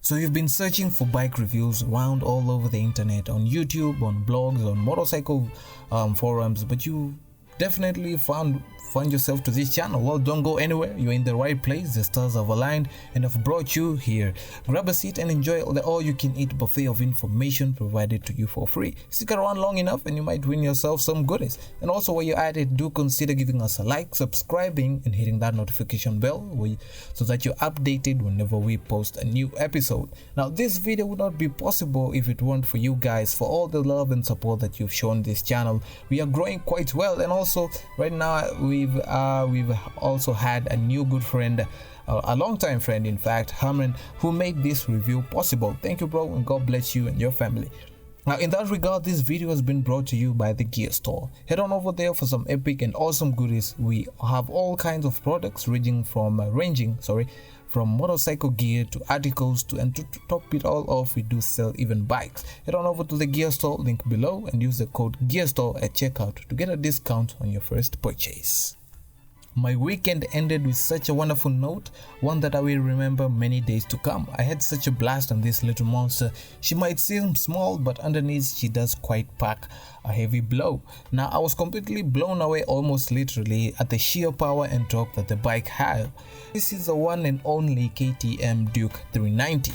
So you've been searching for bike reviews around all over the internet, on YouTube, on blogs, on motorcycle forums, but you definitely found yourself to this channel. Well, don't go anywhere. You're in the right place. The stars have aligned and have brought you here. Grab a seat and enjoy the all-you-can-eat buffet of information provided to you for free. Stick around long enough and you might win yourself some goodies. And also, while you're at it, do consider giving us a like, subscribing, and hitting that notification bell so that you're updated whenever we post a new episode. Now, this video would not be possible if it weren't for you guys, for all the love and support that you've shown this channel. We are growing quite well, and also right now we've also had a new good friend, a long-time friend in fact, Herman, who made this review possible. Thank you, bro, and God bless you and your family. Now, in that regard, this video has been brought to you by the Gear Store. Head on over there for some epic and awesome goodies. We have all kinds of products ranging from motorcycle gear to articles and to top it all off, we do sell even bikes. Head on over to the Gear Store, link below, and use the code GEARSTORE at checkout to get a discount on your first purchase. My weekend ended with such a wonderful note, one that I will remember many days to come. I had such a blast on this little monster. She might seem small, but underneath she does quite pack a heavy blow. Now, I was completely blown away, almost literally, at the sheer power and torque that the bike had. This is the one and only KTM Duke 390.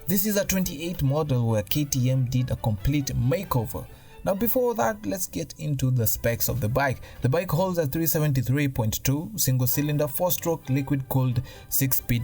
This is a 28 model where KTM did a complete makeover. Now, before that, let's get into the specs of the bike. The bike holds a 373.2 single-cylinder 4-stroke liquid-cooled 6-speed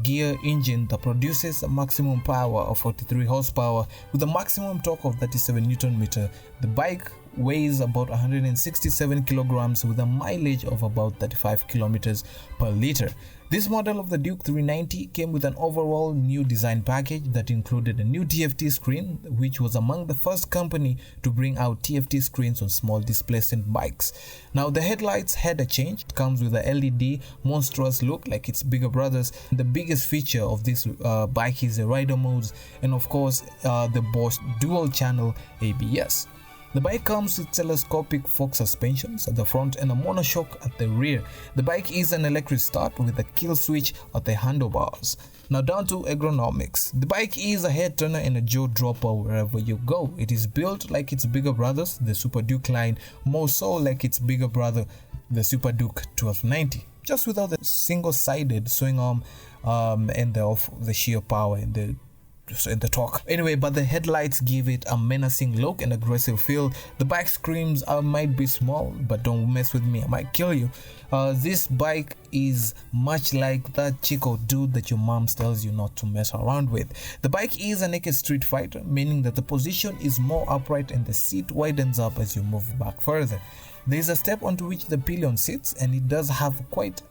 gear engine that produces a maximum power of 43 horsepower with a maximum torque of 37 Nm. The bike weighs about 167 kilograms with a mileage of about 35 kilometers per liter. This model of the Duke 390 came with an overall new design package that included a new TFT screen, which was among the first company to bring out TFT screens on small displacement bikes. Now, the headlights had a change. It comes with a LED monstrous look like its bigger brothers. The biggest feature of this bike is the rider modes and of course the Bosch dual channel ABS. The bike comes with telescopic fork suspensions at the front and a monoshock at the rear. The bike is an electric start with a kill switch at the handlebars. Now, down to ergonomics. The bike is a head turner and a jaw dropper wherever you go. It is built like its bigger brothers, the Super Duke line, more so like its bigger brother, the Super Duke 1290, just without the single-sided swing arm and the sheer power and the torque. Anyway, but the headlights give it a menacing look and aggressive feel. The bike screams, I might be small, but don't mess with me, I might kill you. This bike is much like that chick or dude that your mom tells you not to mess around with. The bike is a naked street fighter, meaning that the position is more upright and the seat widens up as you move back further. There is a step onto which the pillion sits, and it does have quite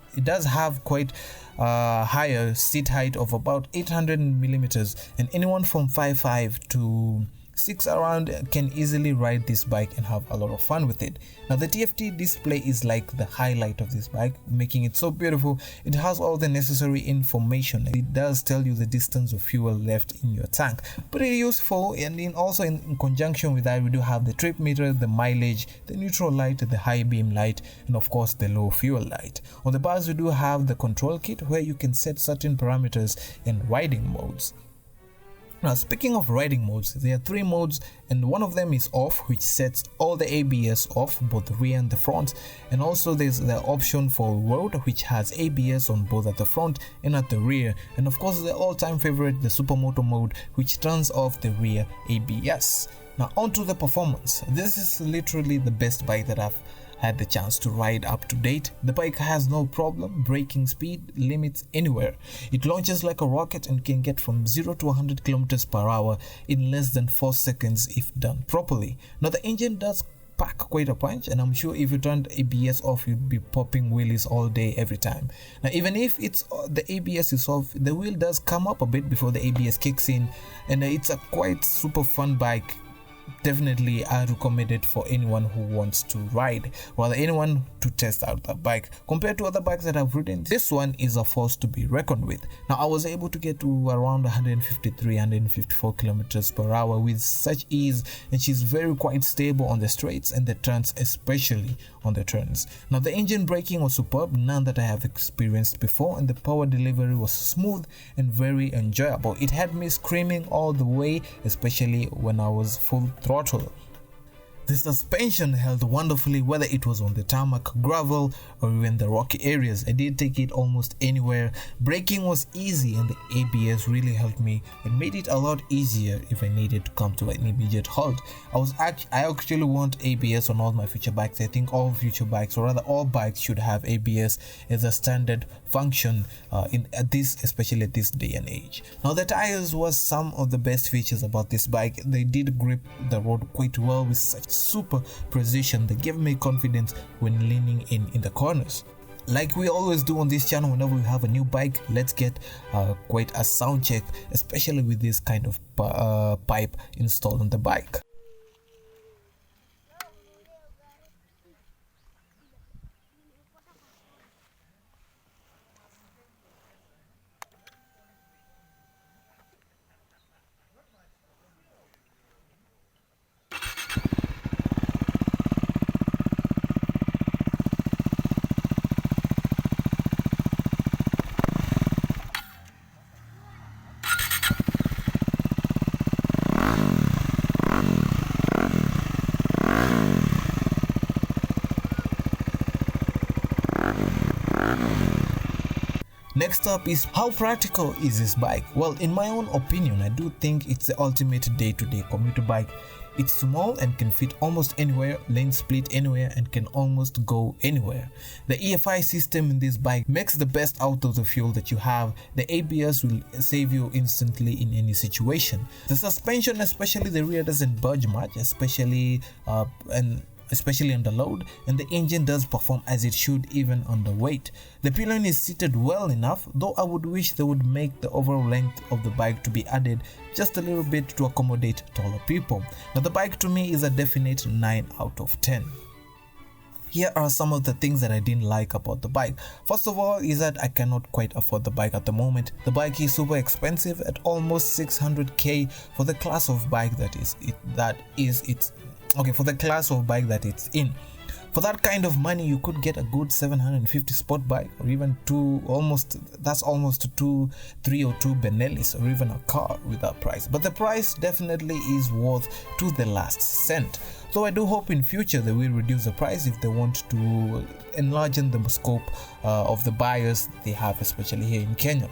higher seat height of about 800 millimeters, and anyone from 5'5" to 6 around can easily ride this bike and have a lot of fun with it. Now, the TFT display is like the highlight of this bike, making it so beautiful. It has all the necessary information. It does tell you the distance of fuel left in your tank. Pretty useful, and also in conjunction with that, we do have the trip meter, the mileage, the neutral light, the high beam light, and of course the low fuel light. On the bars, we do have the control kit where you can set certain parameters and riding modes. Now, speaking of riding modes, there are 3 modes, and one of them is off, which sets all the ABS off, both the rear and the front. And also there's the option for road, which has ABS on both at the front and at the rear. And of course, the all-time favorite, the supermoto mode, which turns off the rear ABS. Now, onto the performance. This is literally the best bike that I've had the chance to ride up to date. The bike has no problem breaking speed limits anywhere. It launches like a rocket and can get from 0 to 100 kilometers per hour in less than 4 seconds if done properly. Now, the engine does pack quite a punch, and I'm sure if you turned ABS off, you'd be popping wheelies all day every time. Now, even if the ABS is off, the wheel does come up a bit before the ABS kicks in, and it's a quite super fun bike. definitely I recommend it for anyone who wants to ride, rather anyone to test out the bike. Compared to other bikes that I've ridden, this one is a force to be reckoned with. Now I was able to get to around 154 kilometers per hour with such ease, and she's very quite stable on the straights and the turns, especially on the turns. Now the engine braking was superb, none that I have experienced before, and the power delivery was smooth and very enjoyable. It had me screaming all the way, especially when I was full throttle. The suspension held wonderfully, whether it was on the tarmac, gravel, or even the rocky areas. I did take it almost anywhere. Braking was easy, and the ABS really helped me and made it a lot easier if I needed to come to an immediate halt. I actually want ABS on all my future bikes. I think all future bikes, or rather all bikes, should have ABS as a standard function especially at this day and age. Now the tires was some of the best features about this bike. They did grip the road quite well with such super precision. They gave me confidence when leaning in the corners. Like we always do on this channel, whenever we have a new bike, let's get quite a sound check, especially with this kind of pipe installed on the bike. Next up is how practical is this bike? Well, in my own opinion, I do think it's the ultimate day-to-day commuter bike. It's small and can fit almost anywhere, lane split anywhere, and can almost go anywhere. The EFI system in this bike makes the best out of the fuel that you have. The ABS will save you instantly in any situation. The suspension, especially the rear, doesn't budge much, especially under load, and the engine does perform as it should even under weight. The pillion is seated well enough, though I would wish they would make the overall length of the bike to be added just a little bit to accommodate taller people. Now the bike to me is a definite 9 out of 10. Here are some of the things that I didn't like about the bike. First of all is that I cannot quite afford the bike at the moment. The bike is super expensive at almost 600k for the class of bike for the class of bike that it's in. For that kind of money, you could get a good 750 sport bike, or even almost two 302 Benellis, or even a car with that price. But the price definitely is worth to the last cent. So I do hope in future they will reduce the price if they want to enlarge the scope of the buyers they have, especially here in Kenya.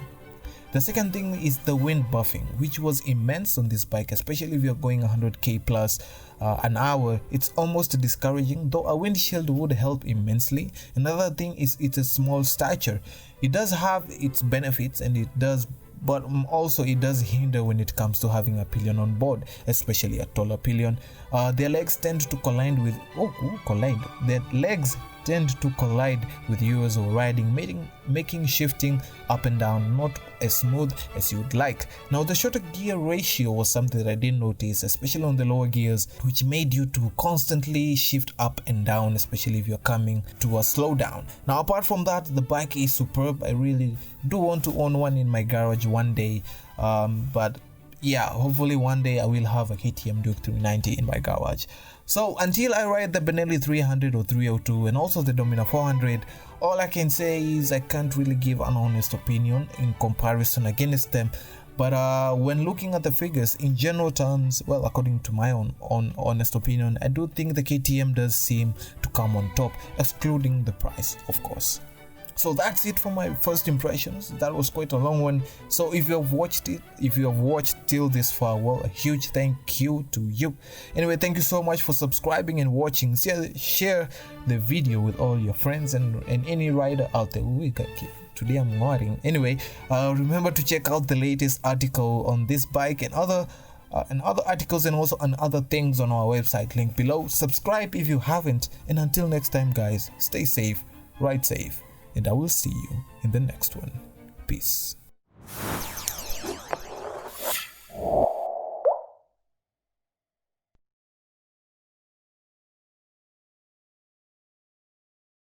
The second thing is the wind buffing, which was immense on this bike, especially if you're going 100k plus an hour. It's almost discouraging, though a windshield would help immensely. Another thing is it's a small stature. It does have its benefits, but also it does hinder when it comes to having a pillion on board, especially a taller pillion. Their legs tend to collide with yours or riding, making shifting up and down not as smooth as you would like. Now the shorter gear ratio was something that I didn't notice, especially on the lower gears, which made you to constantly shift up and down, especially if you're coming to a slowdown. Now apart from that, the bike is superb. I really do want to own one in my garage one day, but yeah, hopefully one day I will have a KTM Duke 390 in my garage. So until I ride the Benelli 300 or 302 and also the Domina 400, all I can say is I can't really give an honest opinion in comparison against them. But when looking at the figures in general terms, well, according to my own honest opinion, I do think the KTM does seem to come on top, excluding the price, of course. So that's it for my first impressions. That was quite a long one. So if you have watched till this far, well, a huge thank you to you. Anyway, thank you so much for subscribing and watching. Share the video with all your friends and any rider out there. Today I'm worrying. Anyway, remember to check out the latest article on this bike and other articles and also on other things on our website, link below. Subscribe if you haven't, and until next time guys, stay safe, ride safe, and I will see you in the next one. Peace.